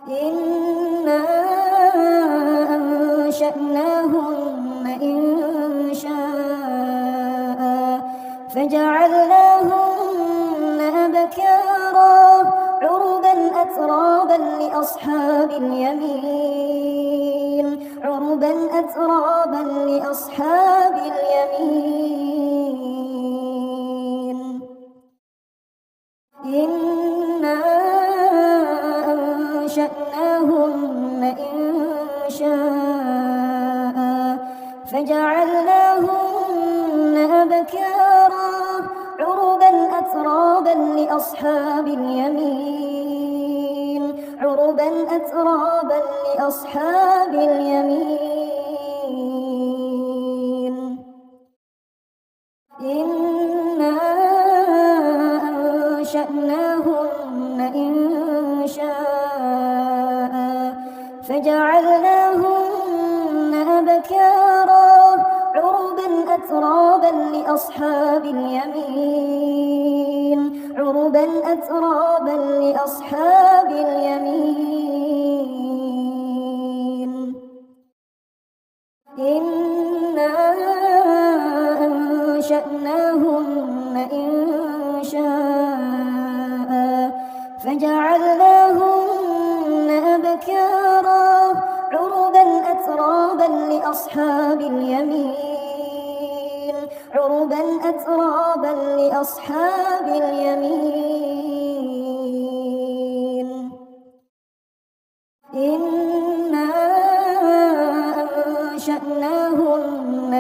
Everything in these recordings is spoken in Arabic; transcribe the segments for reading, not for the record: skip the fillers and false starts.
إنا أنشأناهن إنشاء فجعلناهن أبكارا عربا أترابا لأصحاب اليمين عربا أترابا لأصحاب اليمين إنا أنشأناهن إنشاء فجعلناهن أبكارا عربا أترابا لأصحاب اليمين عربا أترابا لأصحاب اليمين إنا أنشأناهن إنشاء فجعلناهن أبكارا عربا أترابا لأصحاب اليمين عربا أترابا لأصحاب اليمين إنا أنشأناهن إنشاء فجعلناهن أبكارا عربا أترابا لأصحاب اليمين عربا أترابا لأصحاب اليمين إنا أنشأناهن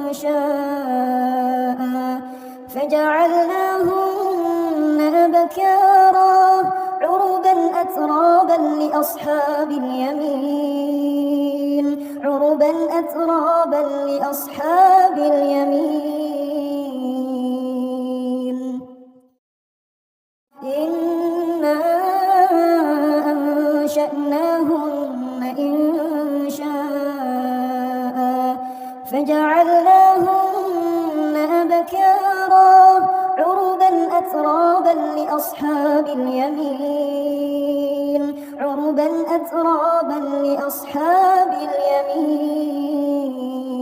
إنشاء فجعلناهن أبكارا عربا أترابا لأصحاب اليمين عربا أترابا لأصحاب اليمين إنا أنشأناهن إنشاء فجعلناهن أبكارا عربا أترابا لأصحاب اليمين عربا أترابا لأصحاب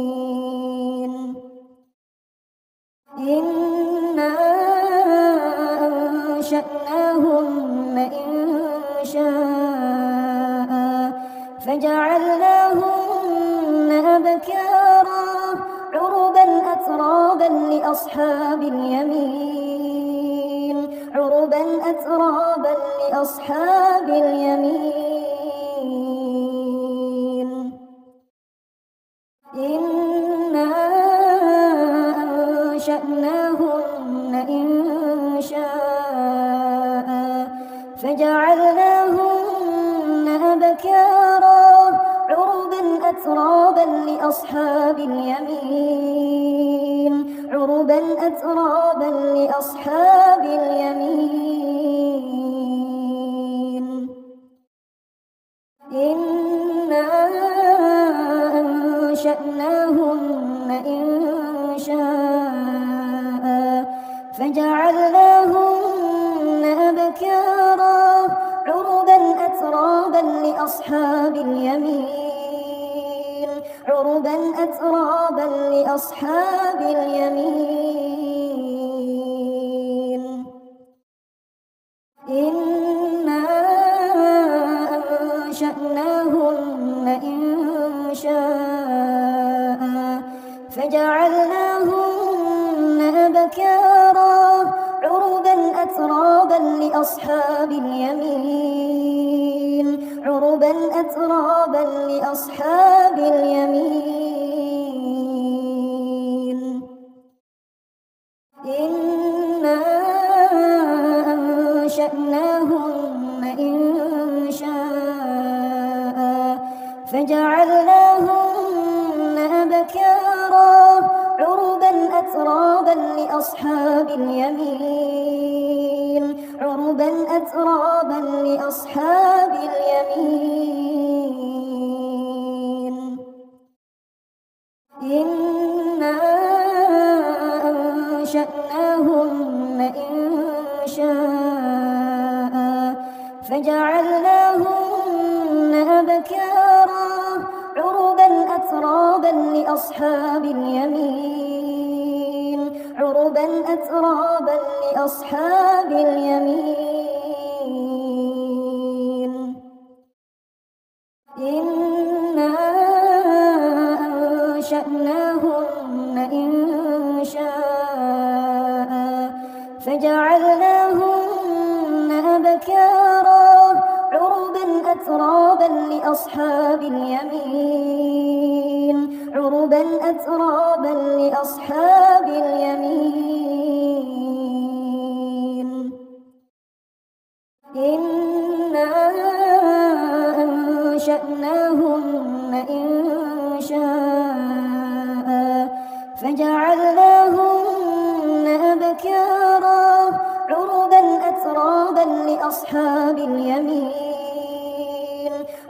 اليمين إنا أنشأناهن إنشاء فجعلناهن أبكارا عربا أترابا لأصحاب اليمين عربا أترابا لأصحاب اليمين إنا أنشأناهن إنشاء فجعلناهن أبكارا عربا أترابا لأصحاب اليمين عربا أترابا لأصحاب اليمين إنا أنشأناهن إنشاء فجعلناهن أبكارا عربا أترابا لأصحاب اليمين عربا أترابا لأصحاب اليمين إنا أنشأناهن إنشاء فجعلناهن أبكارا عربا أترابا لأصحاب اليمين عربا أترابا لأصحاب اليمين إنا أنشأناهن إنشاء فجعلناهن أبكارا عربا أترابا لأصحاب اليمين عربا أترابا لأصحاب اليمين إنا أنشأناهن إنشاء فجعلناهن لأصحاب اليمين إنا أنشأناهن إنشاء فجعلناهن أبكارا عربا أترابا لأصحاب اليمين عربا أترابا لأصحاب اليمين إنا أنشأناهن إنشاء فجعلناهن أبكارا عربا أترابا لأصحاب اليمين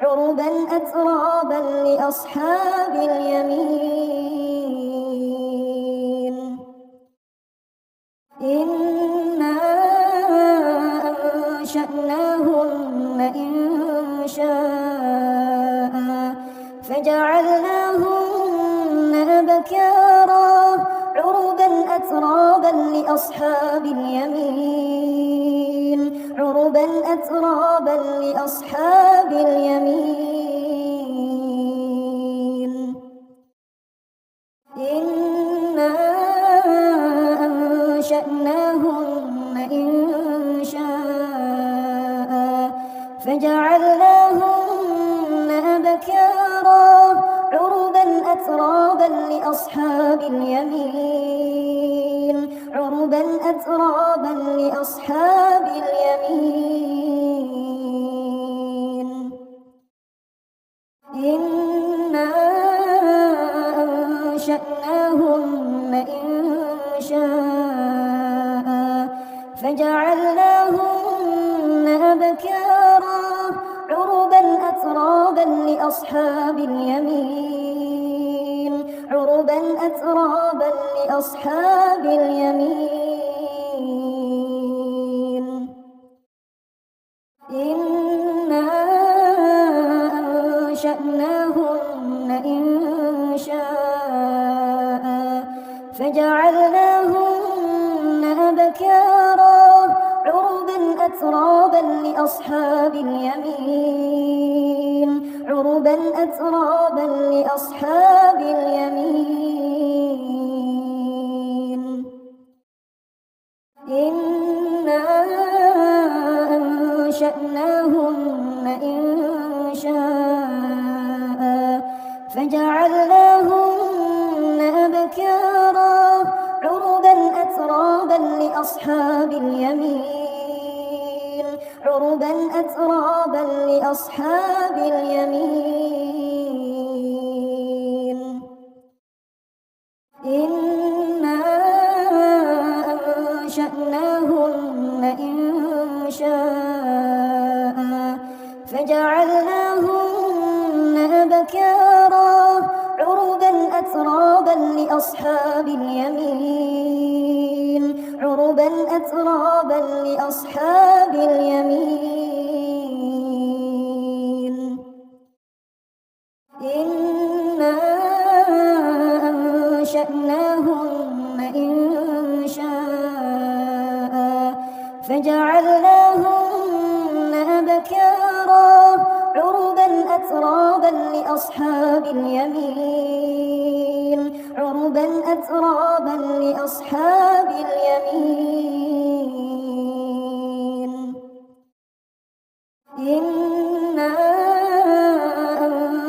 عربا أترابا لأصحاب اليمين إنا أنشأناهن إنشاء فجعلناهن أبكارا عربا أترابا لأصحاب اليمين عربا أترابا لأصحاب اليمين إنا أنشأناهن إنشاء فجعلناهن أبكارا عربا أترابا لأصحاب اليمين عربا أترابا لأصحاب اليمين إنا أنشأناهن إنشاء فجعلناهن أبكارا عربا أترابا لأصحاب اليمين عربا أترابا لأصحاب اليمين إنا أنشأناهن إنشاء فجعلناهن أبكارا عربا أترابا لأصحاب اليمين عربا أترابا لأصحاب اليمين إنا أنشأناهن إنشاء فجعلناهن أبكارا عربا أترابا لأصحاب اليمين عربا أترابا لأصحاب اليمين إنا أنشأناهن إنشاء فجعلناهن أبكارا عربا أترابا لأصحاب اليمين عربا أترابا لأصحاب اليمين إنا أنشأناهن إنشاء فجعلناهن أبكارا عربا أترابا لأصحاب اليمين عربا أترابا لأصحاب اليمين إنا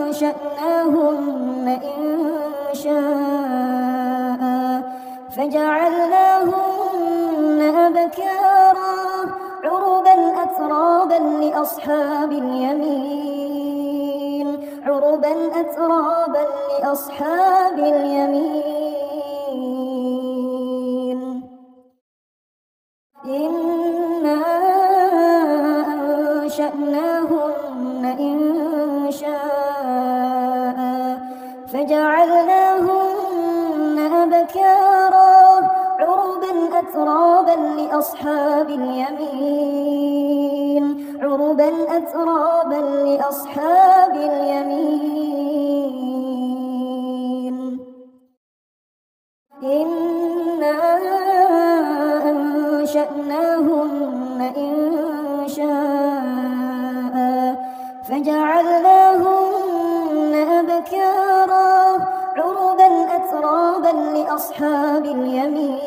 أنشأناهن إنشاء فجعلناهن أبكارا عربا أترابا لأصحاب اليمين عربا أترابا لأصحاب اليمين إنا أنشأناهن إنشاء فجعلناهن أبكارا عربا أترابا لأصحاب اليمين عربا أترابا لأصحاب اليمين إنا أنشأناهن فجعلناهن أبكارا عربا أترابا لأصحاب اليمين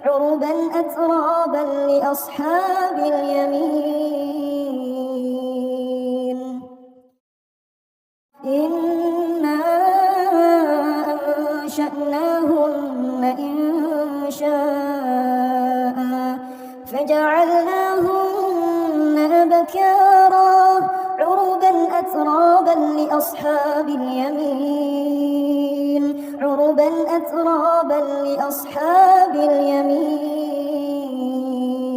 عربا أترابا لأصحاب اليمين إنا أنشأناهن إنشاء فجعلناهن أبكارا عربا أترابا لأصحاب اليمين عربا أترابا لأصحاب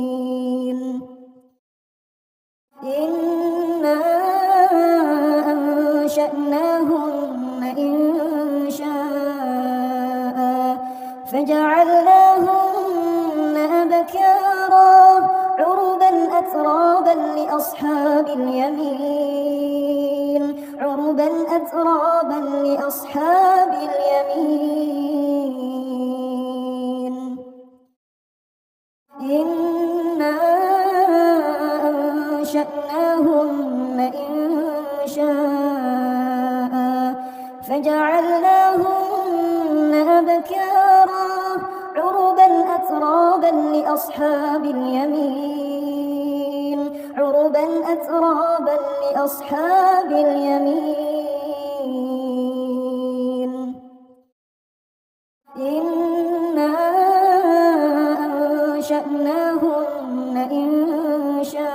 اليمين إنا أنشأناهن إنشاء فجعلناهن أبكارا عربا أترابا لأصحاب اليمين عربا أترابا لأصحاب اليمين إنا أنشأناهن إنشاء فجعلناهن أبكارا عربا أترابا لأصحاب اليمين عربا أترابا لأصحاب اليمين إنا أنشأناهن إنشاء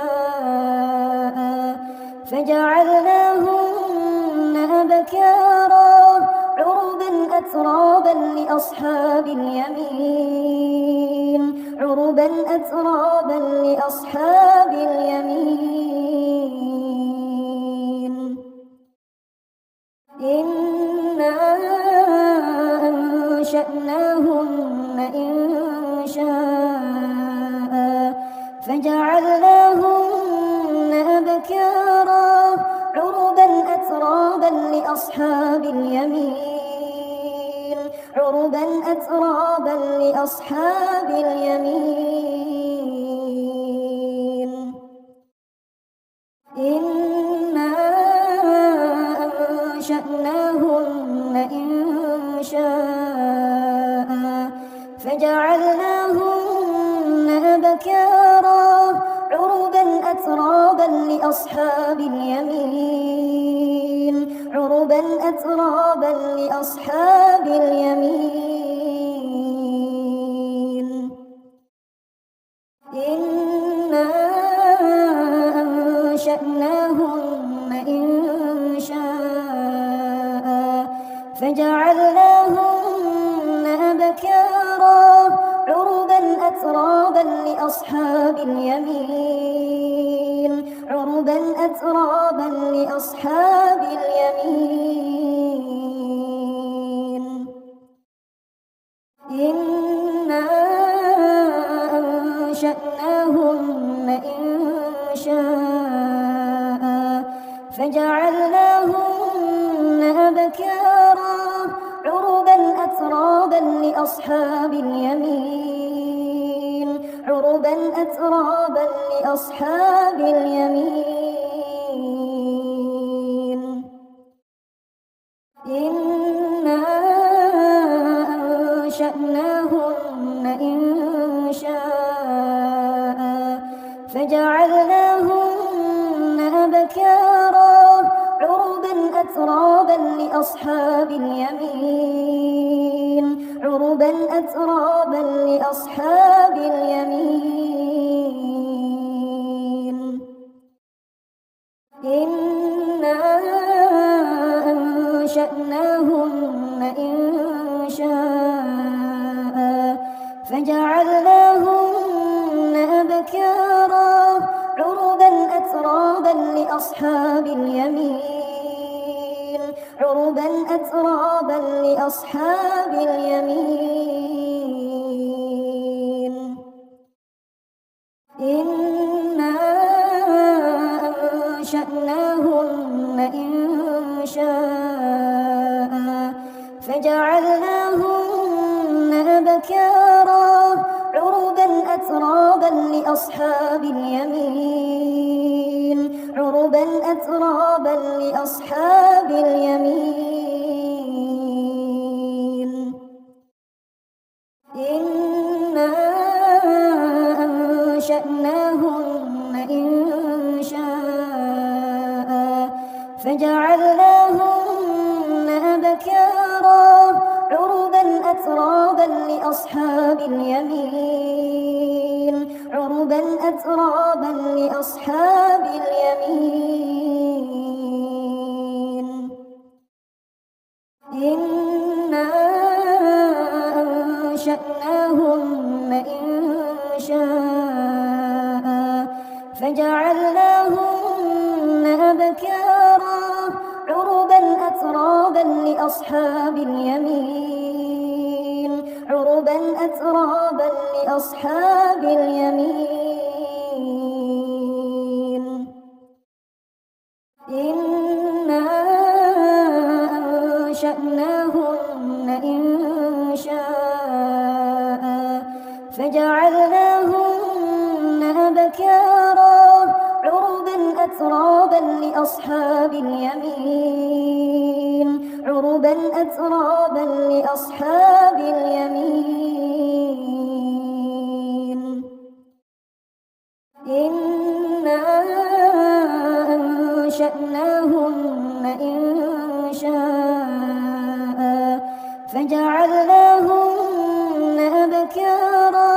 فجعلناهن أبكارا عربا أترابا لأصحاب اليمين عربا أترابا لأصحاب اليمين إنا أنشأناهن إنشاء فجعلناهن أبكارا عربا أترابا لأصحاب اليمين عربا أترابا لأصحاب اليمين إنا أنشأناهن إنشاء فجعلناهن أبكارا عربا أترابا لأصحاب اليمين عربا أترابا لأصحاب اليمين إنا أنشأناهن إنشاء فجعلناهن أبكارا عربا أترابا لأصحاب اليمين عربا أترابا لأصحاب اليمين إنا أنشأناهن إنشاء فجعلناهن أبكارا عربا أترابا لأصحاب اليمين عربا أترابا لأصحاب اليمين إنا أنشأناهن إنشاء فجعلناهن أبكارا عربا أترابا لأصحاب اليمين عربا أترابا لأصحاب اليمين إنا أنشأناهن إنشاء فجعلناهن أبكارا عربا أترابا لأصحاب اليمين عربا أترابا لأصحاب اليمين إنا أنشأناهن إنشاء فجعلناهن أبكارا عربا أترابا لأصحاب اليمين عربا عربا أترابا لأصحاب اليمين إنا أنشأناهن إنشاء فجعلناهن أبكارا عربا أترابا لأصحاب اليمين عربا أترابا لأصحاب اليمين إنا أنشأناهن إنشاء فجعلناهن أبكارا عربا أترابا لأصحاب اليمين عربا أترابا لأصحاب اليمين إنا أنشأناهن إنشاء فجعلناهن أبكارا عربا أترابا لأصحاب اليمين عربا أترابا لأصحاب اليمين إنا أنشأناهن إنشاء فجعلناهن أبكارا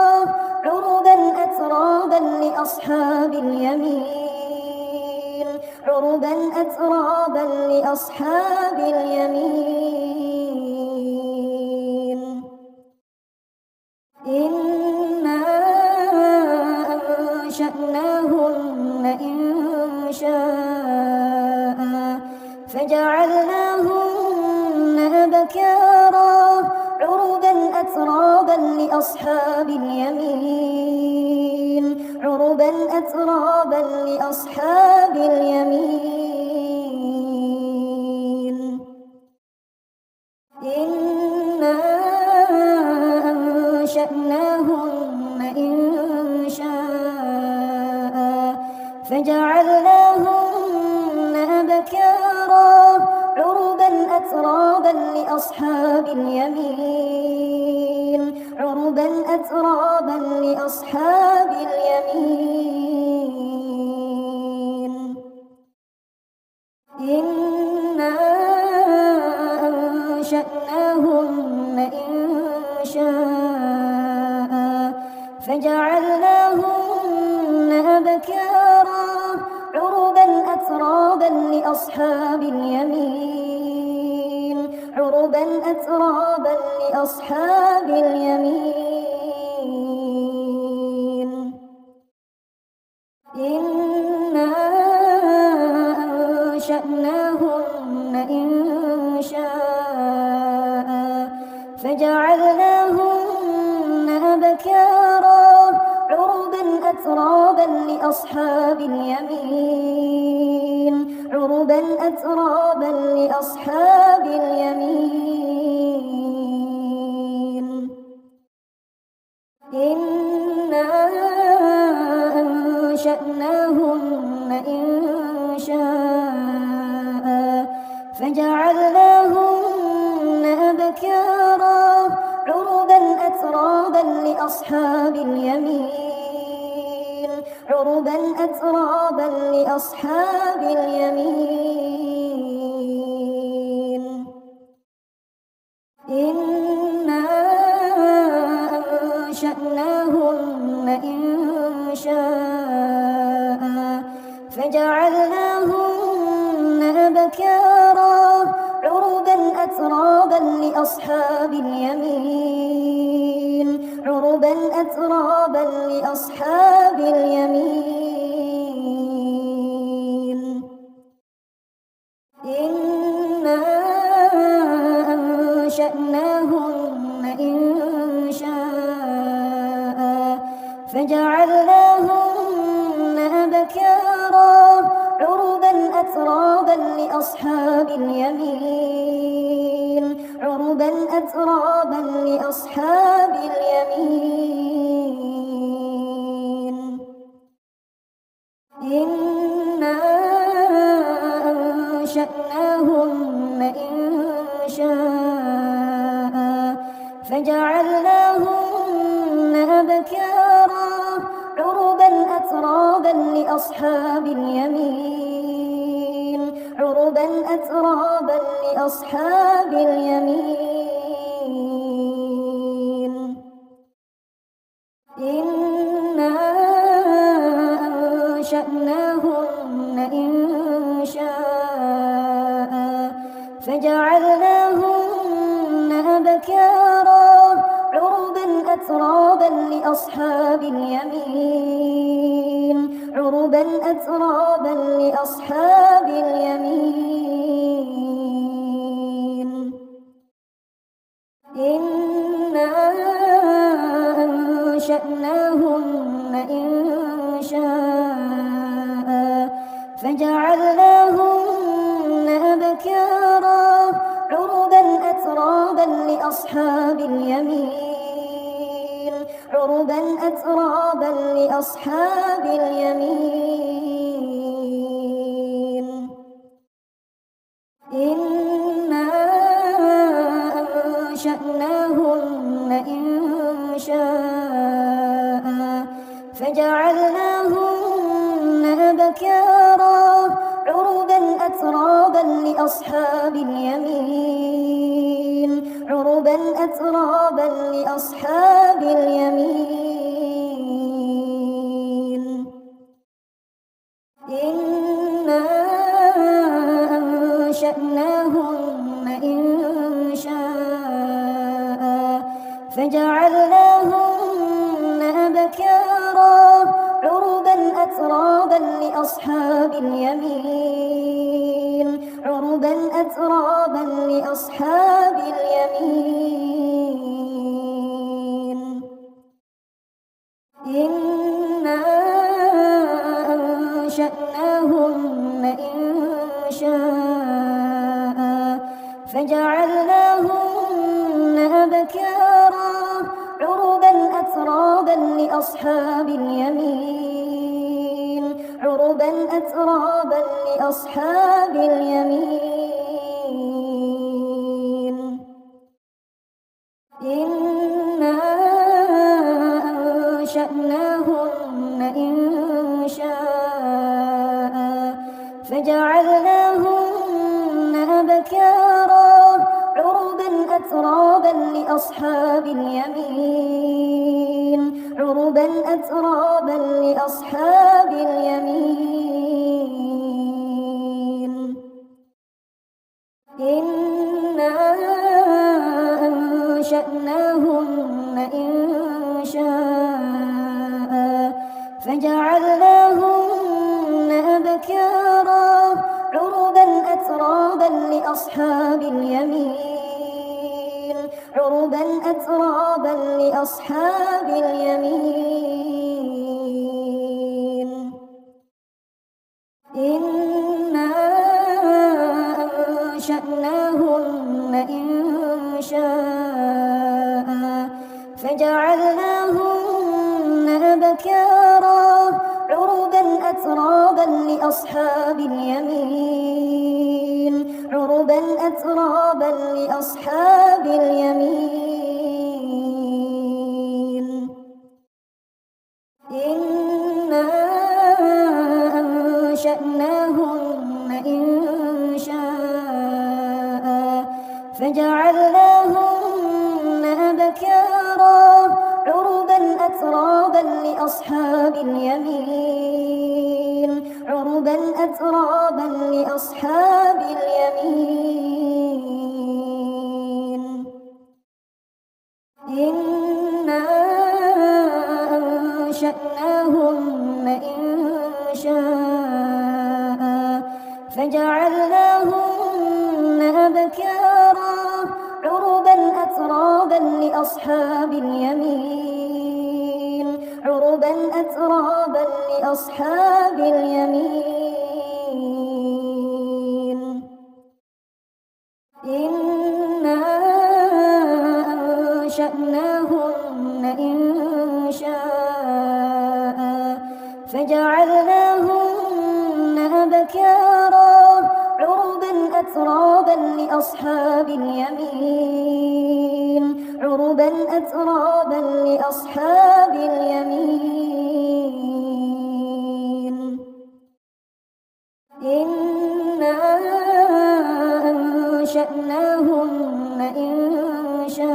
عربا أترابا لأصحاب اليمين عربا أترابا لأصحاب اليمين إنا أنشأناهن إنشاء فجعلناهن أبكارا عربا أترابا لأصحاب اليمين عربا أترابا لأصحاب اليمين إنا أنشأناهن إنشاء فجعلناهن أبكارا عربا أترابا لأصحاب اليمين عربا أترابا لأصحاب اليمين إنا أنشأناهن إنشاء فجعلناهن أبكارا عربا أترابا لأصحاب اليمين عربا أترابا لأصحاب اليمين إنا أنشأناهن إنشاء فجعلناهن أبكارا عربا أترابا لأصحاب اليمين عربا أترابا لأصحاب اليمين إنا أنشأناهن إنشاء فجعلناهن أبكارا عربا أترابا لأصحاب اليمين عربا أترابا لأصحاب اليمين إنا أنشأناهن إنشاء فجعلناهن أبكارا عربا أترابا لأصحاب اليمين عربا أترابا لأصحاب اليمين إنا أنشأناهن إنشاء فجعلناهن أبكارا عربا أترابا لأصحاب اليمين عربا أترابا لأصحاب اليمين إنا أنشأناهن إنشاء فجعلناهن أبكارا عربا أترابا لأصحاب اليمين عربا أترابا لأصحاب اليمين إنا أنشأناهن إنشاء فجعلناهن أبكارا عربا أترابا لأصحاب اليمين عربا أترابا لأصحاب اليمين إنا أنشأناهن إنشاء فجعلناهن أبكارا عربا أترابا لأصحاب اليمين عربا أترابا لأصحاب اليمين إنا أنشأناهن إنشاء فجعلناهن أبكارا عربا أترابا لأصحاب اليمين عربا أترابا لأصحاب اليمين إنا أنشأناهن إنشاء فجعلناهن أبكارا عربا أترابا لأصحاب اليمين عربا أترابا لأصحاب اليمين إنا أنشأناهن إنشاء فجعلناهن أبكارا عربا أترابا لأصحاب اليمين عربا أترابا لأصحاب اليمين إنا أنشأناهن إنشاء فجعلناهن أبكارا عربا أترابا لأصحاب اليمين عربا أترابا لأصحاب اليمين إنا أنشأناهن إنشاء فجعلناهن أبكارا عربا أترابا لأصحاب اليمين عربا أترابا لأصحاب اليمين إنا أنشأناهن إنشاء فجعلناهن أبكارا عربا أترابا لأصحاب اليمين عربا أترابا لأصحاب اليمين إنا أنشأناهن إنشاء فجعلناهن أبكارا عربا أترابا لأصحاب اليمين عربا أترابا لأصحاب اليمين إنا أنشأناهن إنشاء فجعلناهن أبكارا عربا أترابا لأصحاب اليمين عربا أترابا لأصحاب اليمين إنا أنشأناهن إنشاء فجعلناهن أبكارا عربا أترابا لأصحاب اليمين عربا أترابا لأصحاب اليمين إنا أنشأناهن إنشاء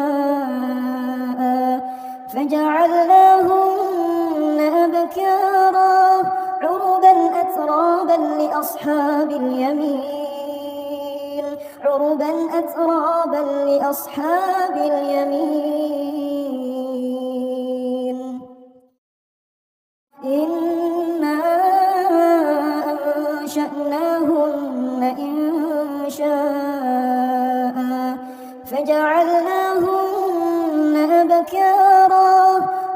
فجعلناهن أبكارا عربا أترابا لأصحاب اليمين عربا أترابا لأصحاب اليمين إنا أنشأناهن إنشاء فجعلناهن أبكارا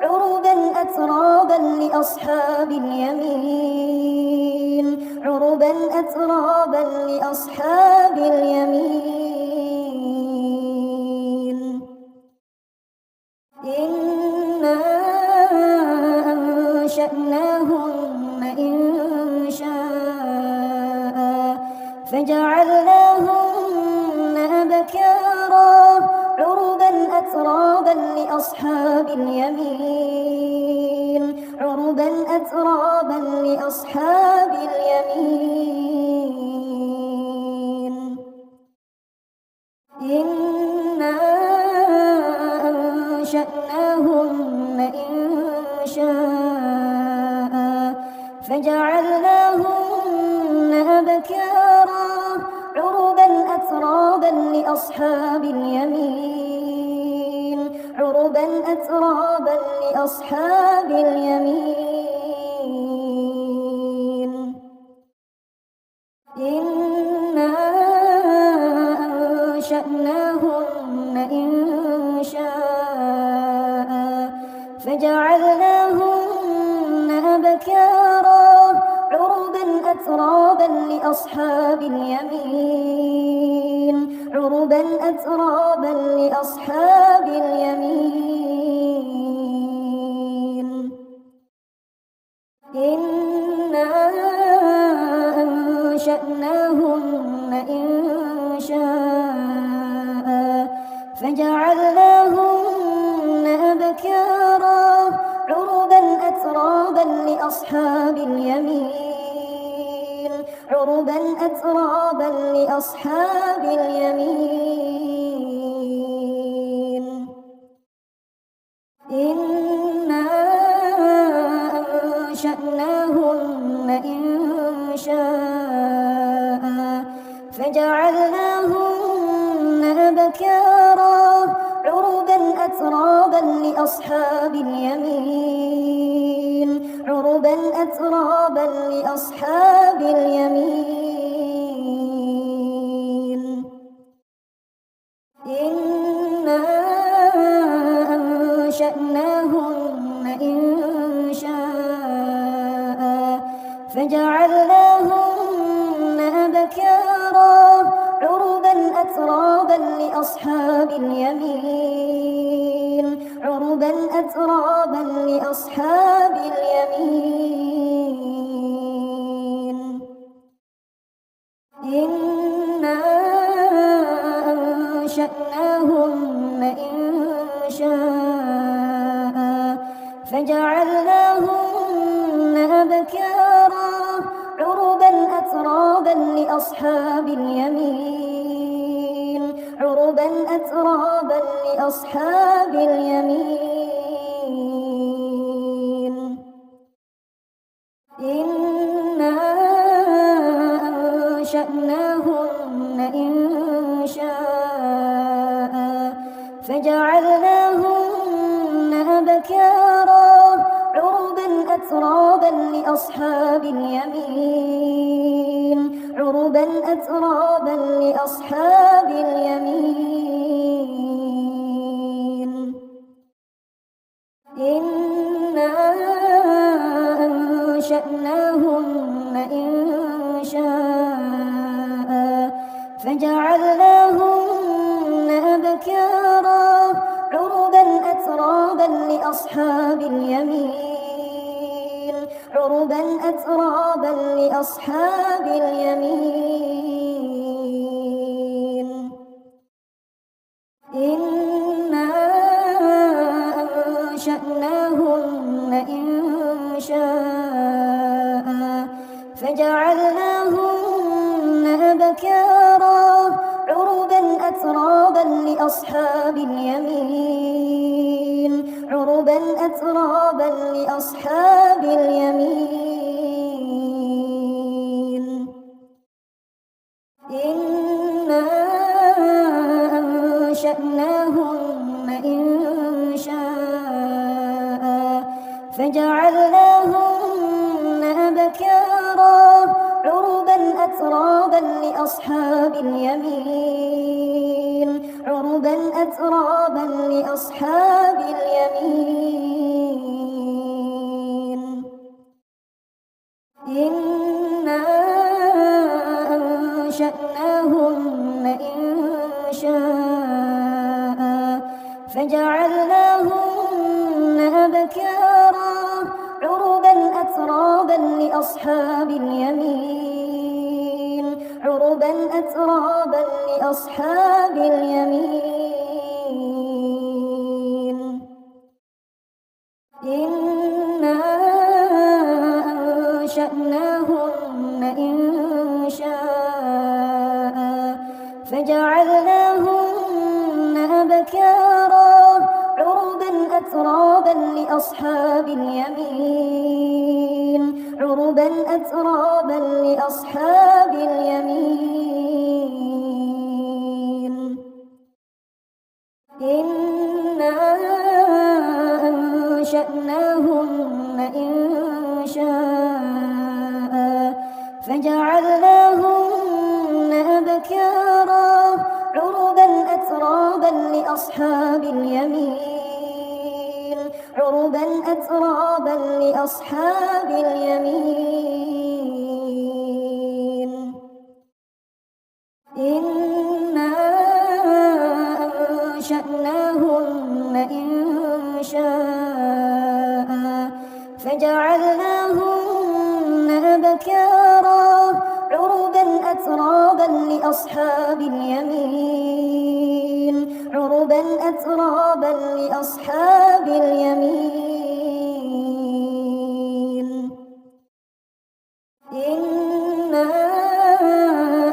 عربا أترابا لأصحاب اليمين عربا أترابا لأصحاب اليمين إنا أنشأناهن إنشاء فجعلناهن أبكارا عربا أترابا لأصحاب اليمين عربا أترابا لأصحاب اليمين إنا أنشأناهن إنشاء فجعلناهن أبكارا عربا أترابا لأصحاب اليمين عربا أترابا لأصحاب اليمين إنا أنشأناهن إنشاء فجعلناهن أبكارا عربا أترابا لأصحاب اليمين عربا أترابا لأصحاب اليمين إنا أنشأناهن إنشاء فجعلناهن أبكارا عربا أترابا لأصحاب اليمين عربا أترابا لأصحاب اليمين إنا أنشأناهن إنشاء فجعلناهن أبكارا عربا أترابا لأصحاب اليمين عربا أترابا لأصحاب اليمين إنا أنشأناهن إنشاء فجعلناهن أبكارا عربا أترابا لأصحاب اليمين عربا أترابا لأصحاب اليمين إنا أنشأناهن إنشاء فجعلناهن أبكارا عربا أترابا لأصحاب اليمين عربا أترابا لأصحاب اليمين إنا أنشأناهن إنشاء فجعلناهن أبكارا عربا أترابا لأصحاب اليمين عربا أترابا لأصحاب اليمين إنا أنشأناهن إنشاء فجعلناهن أبكارا عربا أترابا لأصحاب اليمين عربا أترابا لأصحاب اليمين لأصحاب اليمين عربا أترابا لأصحاب اليمين إنا أنشأناهن إنشاء فجعلناهن أبكارا عربا أترابا لأصحاب اليمين عربا أترابا لأصحاب اليمين إنا أنشأناهن إنشاء فجعلناهن أبكارا عربا أترابا لأصحاب اليمين عربا أترابا لأصحاب اليمين إنا أنشأناهن إنشاء فجعلناهن أبكارا عربا أترابا لأصحاب اليمين عربا أترابا لأصحاب اليمين إنا أنشأناهن إنشاء فجعلناهن أبكارا عربا أترابا لأصحاب اليمين عربا أترابا لأصحاب اليمين إنا أنشأناهن إنشاء فجعلناهن أبكارا عربا أترابا لأصحاب اليمين عربا أترابا لأصحاب اليمين إنا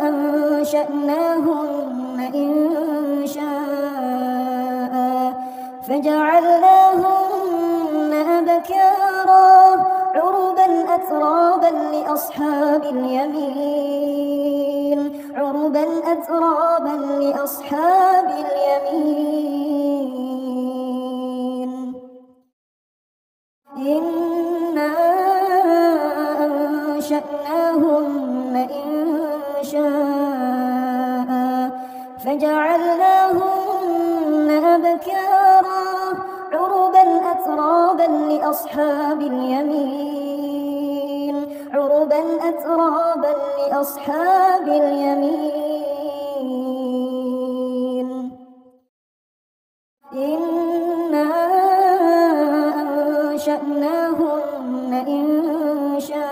أنشأناهن إنشاء فجعلناهن أبكارا عربا أترابا لأصحاب اليمين عربا أترابا لأصحاب اليمين إنا أنشأناهن إنشاء فجعلناهن أبكارا عربا أترابا لأصحاب اليمين عربا أترابا لأصحاب اليمين إنا أنشأناهن إنشاء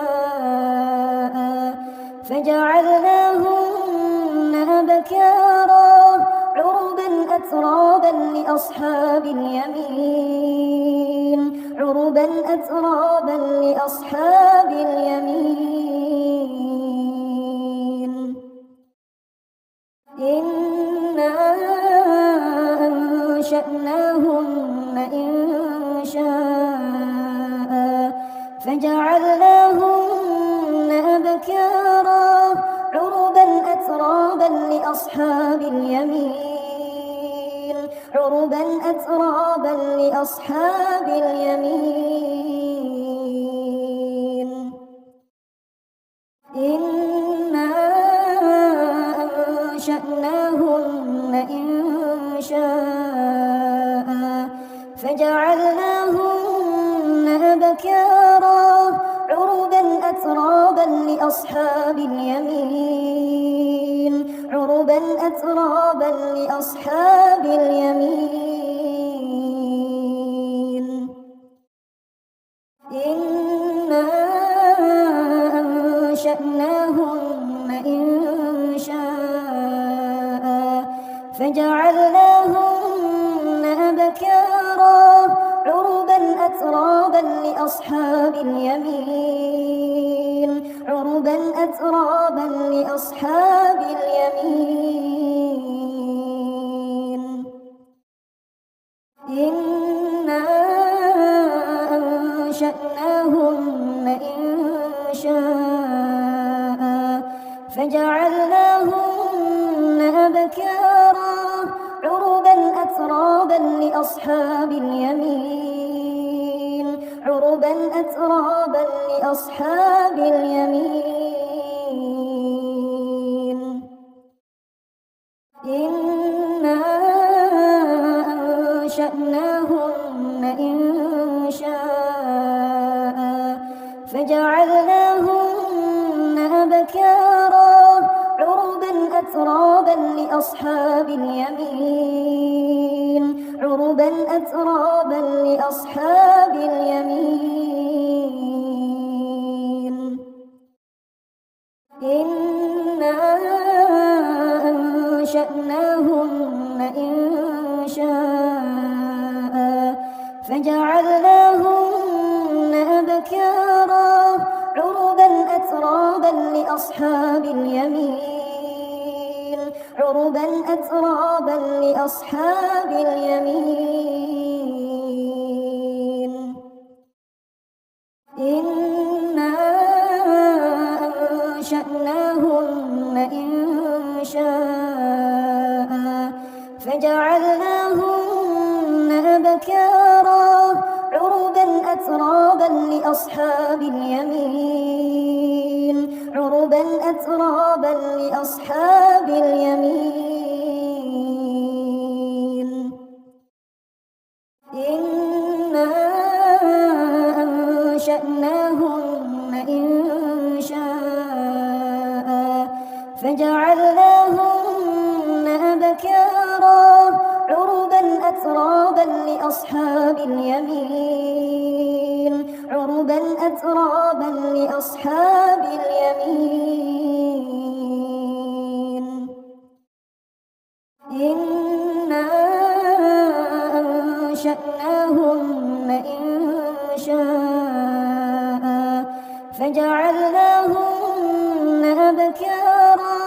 فجعلناهن أبكارا عربا أترابا لأصحاب اليمين عربا أترابا لأصحاب اليمين إنا أنشأناهن إنشاء فجعلناهن أبكارا عربا أترابا لأصحاب اليمين عربا أترابا لأصحاب اليمين إنا أنشأناهن إنشاء فجعلناهن أبكارا عربا أترابا لأصحاب اليمين عربا أترابا لأصحاب اليمين إنا أنشأناهن إنشاء فجعلناهن أبكارا عربا أترابا لأصحاب اليمين عربا أترابا لأصحاب اليمين فجعلناهن أبكارا عربا أترابا لأصحاب اليمين عربا أترابا لأصحاب اليمين إنا أنشأناهن إنشاء فجعلناهن أبكارا عربا أترابا لأصحاب اليمين عربا أترابا لأصحاب اليمين إنا أنشأناهن إنشاء فجعلناهن أبكارا عربا أترابا لأصحاب اليمين عربا أترابا لأصحاب اليمين إنا أنشأناهن إنشاء فجعلناهن أبكارا عربا أترابا لأصحاب اليمين عربا أترابا لأصحاب اليمين إنا أنشأناهن إنشاء فجعلناهن أبكارا عربا أترابا لأصحاب اليمين عربا أترابا لأصحاب اليمين إنا أنشأناهن إنشاء فجعلناهن أبكارا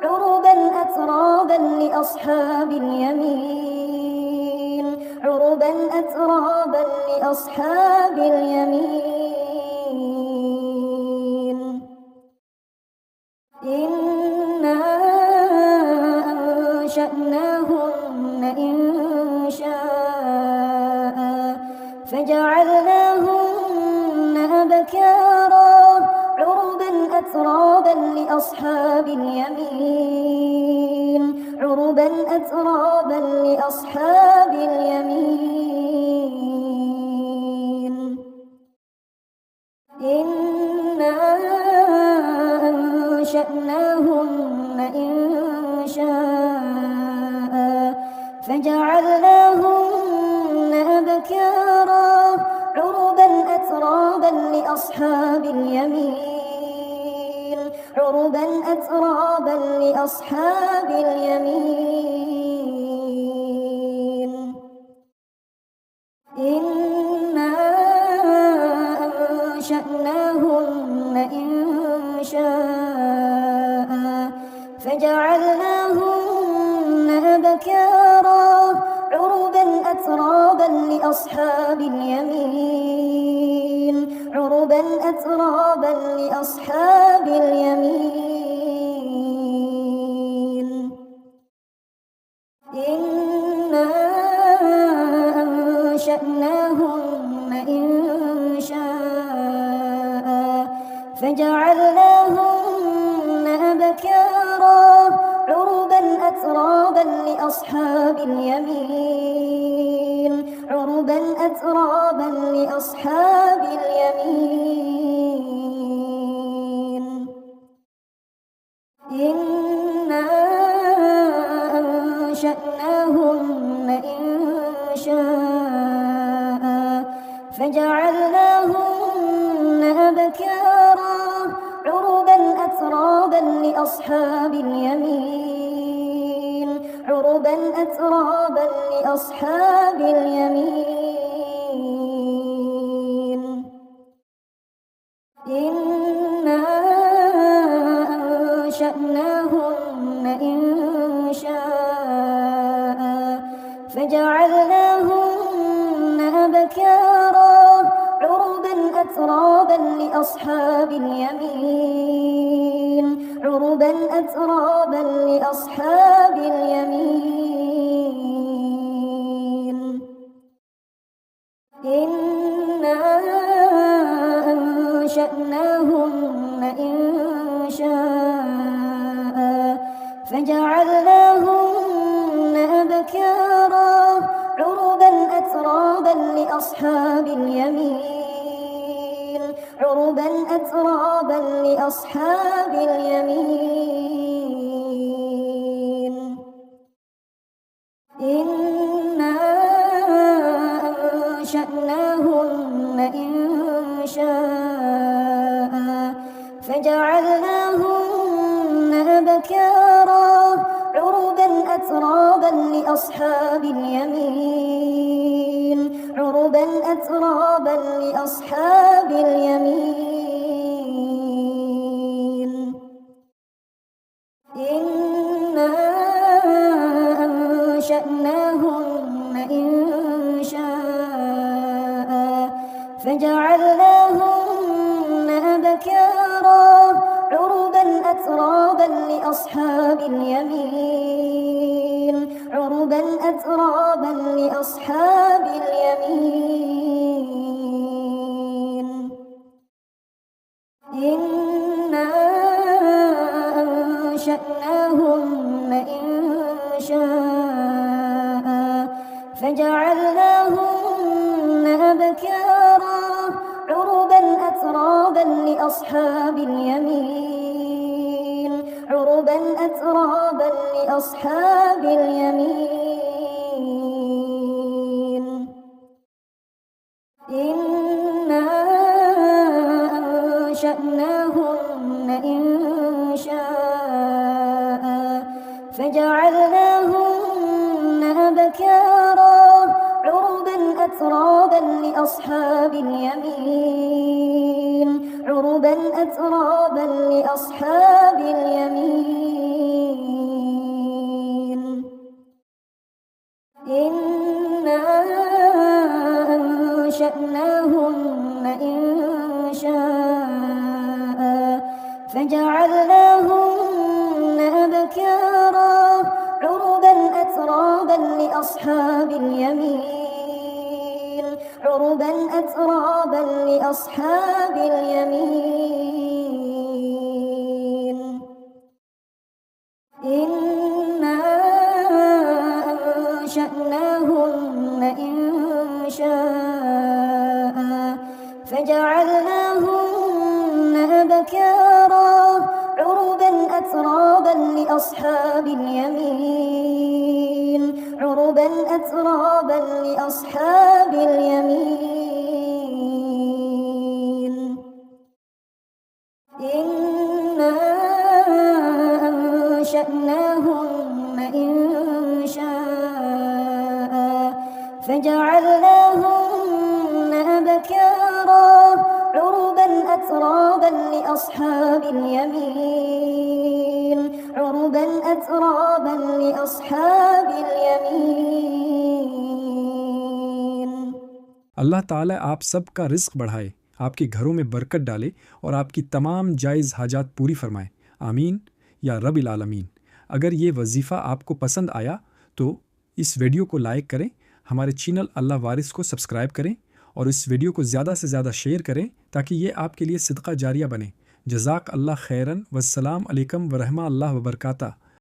عربا أترابا لأصحاب اليمين عربا أترابا لأصحاب اليمين إنا أنشأناهن إنشاء فجعلناهن أبكارا عربا أترابا لأصحاب اليمين عربا أترابا لأصحاب اليمين إنا أنشأناهن إنشاء فجعلناهن أبكارا عربا أترابا لأصحاب اليمين عربا أترابا لأصحاب اليمين إنا أنشأناهن إنشاء فجعلناهن أبكارا عربا أترابا لأصحاب اليمين عربا أترابا لأصحاب اليمين إنا أنشأناهن إنشاء فجعلناهن أبكارا عربا أترابا لأصحاب اليمين عربا أترابا لأصحاب اليمين إنا أنشأناهن إنشاء فجعلناهن أبكارا عربا أترابا لأصحاب اليمين عربا أترابا لأصحاب اليمين إنا أنشأناهن إنشاء فجعلناهن أبكارا عربا أترابا لأصحاب اليمين عربا أترابا لأصحاب اليمين إنا أنشأناهن إنشاء فجعلناهن أبكارا عربا أترابا لأصحاب اليمين عربا أترابا لأصحاب اليمين إنا أنشأناهن إنشاء فجعلناهن أبكارا عربا أترابا لأصحاب اليمين عربا أترابا لأصحاب اليمين إنا أنشأناهن إنشاء فجعلناهن أبكارا عربا أترابا لأصحاب اليمين عربا أترابا لأصحاب اليمين إنا أنشأناهن إنشاء فجعلناهن أبكارا عربا أترابا لأصحاب اليمين عربا أترابا لأصحاب اليمين إنا أنشأناهن إنشاء فجعلناهن أبكارا عربا أترابا لأصحاب اليمين عربا أترابا لأصحاب اليمين إنا أنشأناهن إنشاء فجعلناهن أبكارا عربا أترابا لأصحاب اليمين عربا أترابا لأصحاب اليمين إنا أنشأناهن إنشاء فجعلناهن أبكارا عربا أترابا لأصحاب اليمين عربا أترابا لأصحاب اليمين إنا أنشأناهن إنشاء فجعلناهن أبكارا عربا أترابا لأصحاب اليمين عربا أترابا لأصحاب اليمين अल्लाह ताला आप सब का रिज़्क़ बढ़ाए, आपके घरों में बरकत डाले और आपकी तमाम जायज़ हाजात पूरी फरमाए। आमीन या रब्बिल आलमीन। अगर ये वजीफ़ा आपको पसंद आया तो इस वीडियो को लाइक करें, हमारे चैनल अल्लाह वारिस को सब्सक्राइब करें और इस वीडियो को ज़्यादा से ज़्यादा शेयर करें ताकि ये आपके लिए सदका जारिया बने। जज़ाक अल्लाह खैरन। वस्सलाम अलैकुम वरहमतुल्लाहि व बरकातहू।